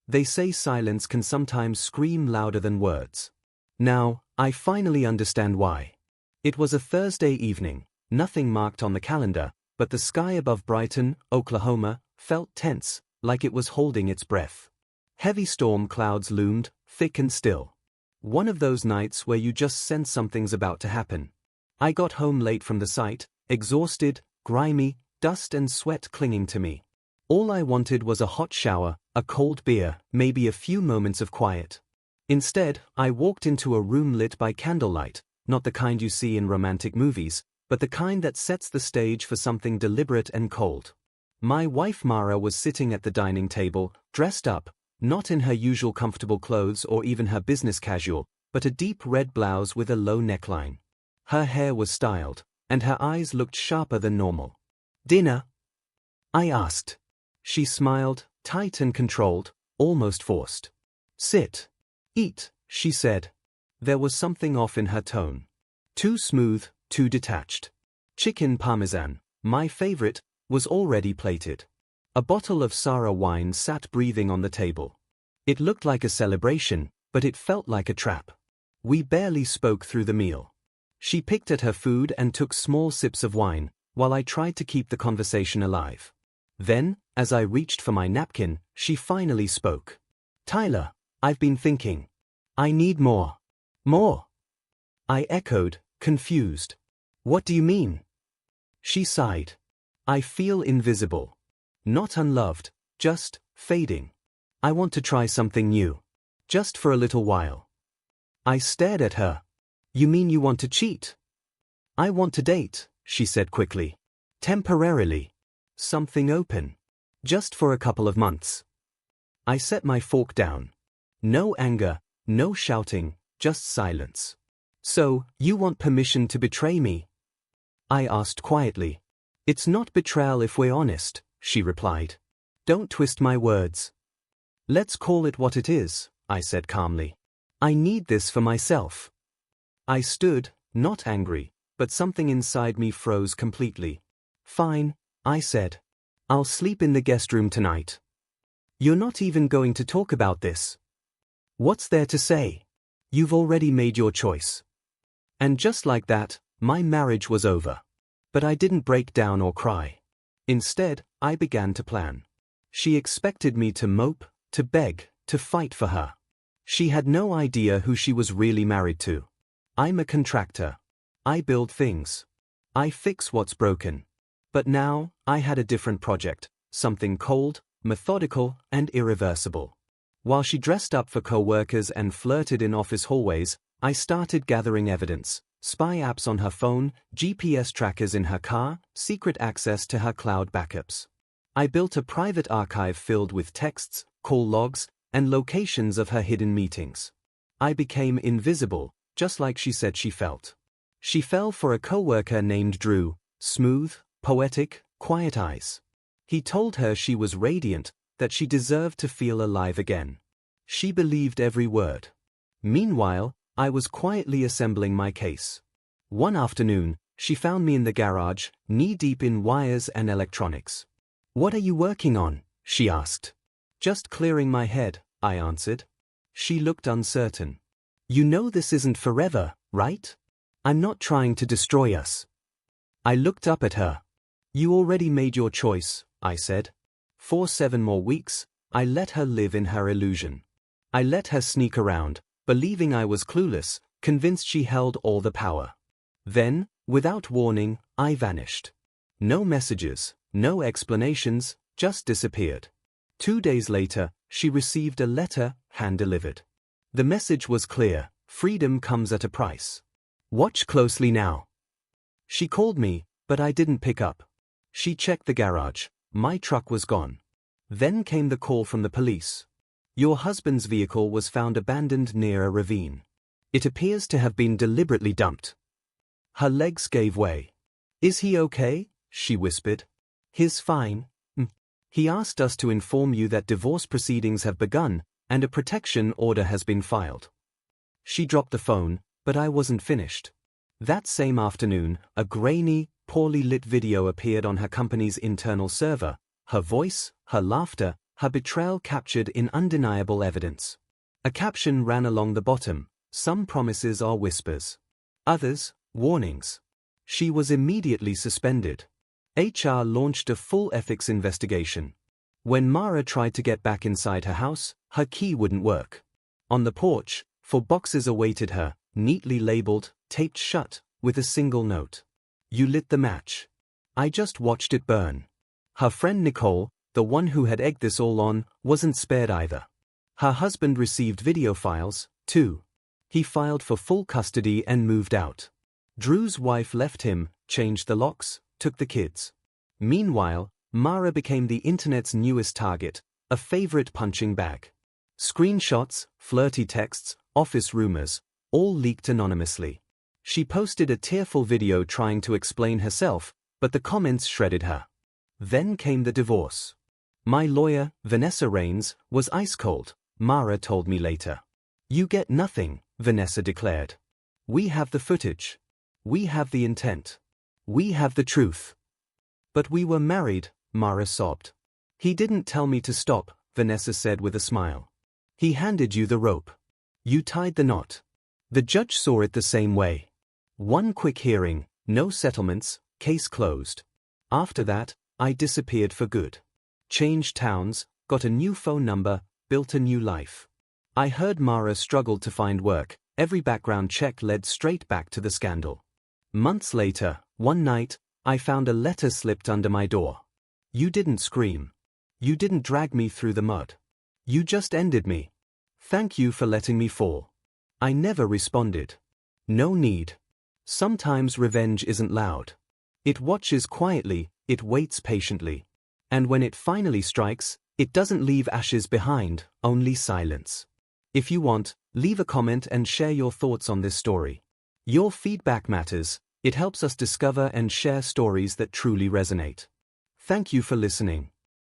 They say silence can sometimes scream louder than words. Now, I finally understand why. It was a Thursday evening, nothing marked on the calendar, but the sky above Brighton, Oklahoma, felt tense, like it was holding its breath. Heavy storm clouds loomed, thick and still. One of those nights where you just sense something's about to happen. I got home late from the site, exhausted, grimy, dust and sweat clinging to me. All I wanted was a hot shower, a cold beer, maybe a few moments of quiet. Instead, I walked into a room lit by candlelight, not the kind you see in romantic movies, but the kind that sets the stage for something deliberate and cold. My wife Mara was sitting at the dining table, dressed up, not in her usual comfortable clothes or even her business casual, but a deep red blouse with a low neckline. Her hair was styled, and her eyes looked sharper than normal. "Dinner?" I asked. She smiled, tight and controlled, almost forced. "Sit. Eat," she said. There was something off in her tone. Too smooth, too detached. Chicken parmesan, my favorite, was already plated. A bottle of Sara wine sat breathing on the table. It looked like a celebration, but it felt like a trap. We barely spoke through the meal. She picked at her food and took small sips of wine, while I tried to keep the conversation alive. Then, as I reached for my napkin, she finally spoke. "Tyler, I've been thinking. I need more." "More?" I echoed, confused. "What do you mean?" She sighed. "I feel invisible. Not unloved, just fading. I want to try something new. Just for a little while." I stared at her. "You mean you want to cheat?" "I want to date," she said quickly. "Temporarily. Something open. Just for a couple of months." I set my fork down. No anger, no shouting, just silence. "So, you want permission to betray me?" I asked quietly. "It's not betrayal if we're honest," she replied. "Don't twist my words." "Let's call it what it is," I said calmly. "I need this for myself." I stood, not angry, but something inside me froze completely. "Fine," I said. "I'll sleep in the guest room tonight." "You're not even going to talk about this?" "What's there to say? You've already made your choice." And just like that, my marriage was over. But I didn't break down or cry. Instead, I began to plan. She expected me to mope, to beg, to fight for her. She had no idea who she was really married to. I'm a contractor. I build things. I fix what's broken. But now, I had a different project, something cold, methodical, and irreversible. While she dressed up for co-workers and flirted in office hallways, I started gathering evidence. Spy apps on her phone, GPS trackers in her car, secret access to her cloud backups. I built a private archive filled with texts, call logs, and locations of her hidden meetings. I became invisible, just like she said she felt. She fell for a coworker named Drew, smooth, poetic, quiet eyes. He told her she was radiant, that she deserved to feel alive again. She believed every word. Meanwhile, I was quietly assembling my case. One afternoon, she found me in the garage, knee-deep in wires and electronics. "What are you working on?" she asked. "Just clearing my head," I answered. She looked uncertain. "You know this isn't forever, right? I'm not trying to destroy us." I looked up at her. "You already made your choice," I said. For 7 more weeks, I let her live in her illusion. I let her sneak around, believing I was clueless, convinced she held all the power. Then, without warning, I vanished. No messages, no explanations, just disappeared. 2 days later, she received a letter, hand-delivered. The message was clear: freedom comes at a price. Watch closely now. She called me, but I didn't pick up. She checked the garage. My truck was gone. Then came the call from the police. "Your husband's vehicle was found abandoned near a ravine. It appears to have been deliberately dumped." Her legs gave way. "Is he okay?" she whispered. "He's fine. He asked us to inform you that divorce proceedings have begun, and a protection order has been filed." She dropped the phone, but I wasn't finished. That same afternoon, a grainy, poorly lit video appeared on her company's internal server. Her voice, her laughter, her betrayal captured in undeniable evidence. A caption ran along the bottom: "Some promises are whispers. Others, warnings." She was immediately suspended. HR launched a full ethics investigation. When Mara tried to get back inside her house, her key wouldn't work. On the porch, 4 boxes awaited her, neatly labeled, taped shut, with a single note: "You lit the match. I just watched it burn." Her friend Nicole, the one who had egged this all on, wasn't spared either. Her husband received video files, too. He filed for full custody and moved out. Drew's wife left him, changed the locks, took the kids. Meanwhile, Mara became the internet's newest target, a favorite punching bag. Screenshots, flirty texts, office rumors, all leaked anonymously. She posted a tearful video trying to explain herself, but the comments shredded her. Then came the divorce. "My lawyer, Vanessa Rains, was ice cold," Mara told me later. "You get nothing," Vanessa declared. "We have the footage. We have the intent. We have the truth." "But we were married," Mara sobbed. "He didn't tell me to stop," Vanessa said with a smile. "He handed you the rope. You tied the knot." The judge saw it the same way. One quick hearing, no settlements, case closed. After that, I disappeared for good. Changed towns, got a new phone number, built a new life. I heard Mara struggled to find work. Every background check led straight back to the scandal. Months later, one night, I found a letter slipped under my door. "You didn't scream. You didn't drag me through the mud. You just ended me. Thank you for letting me fall." I never responded. No need. Sometimes revenge isn't loud. It watches quietly, it waits patiently. And when it finally strikes, it doesn't leave ashes behind, only silence. If you want, leave a comment and share your thoughts on this story. Your feedback matters. It helps us discover and share stories that truly resonate. Thank you for listening.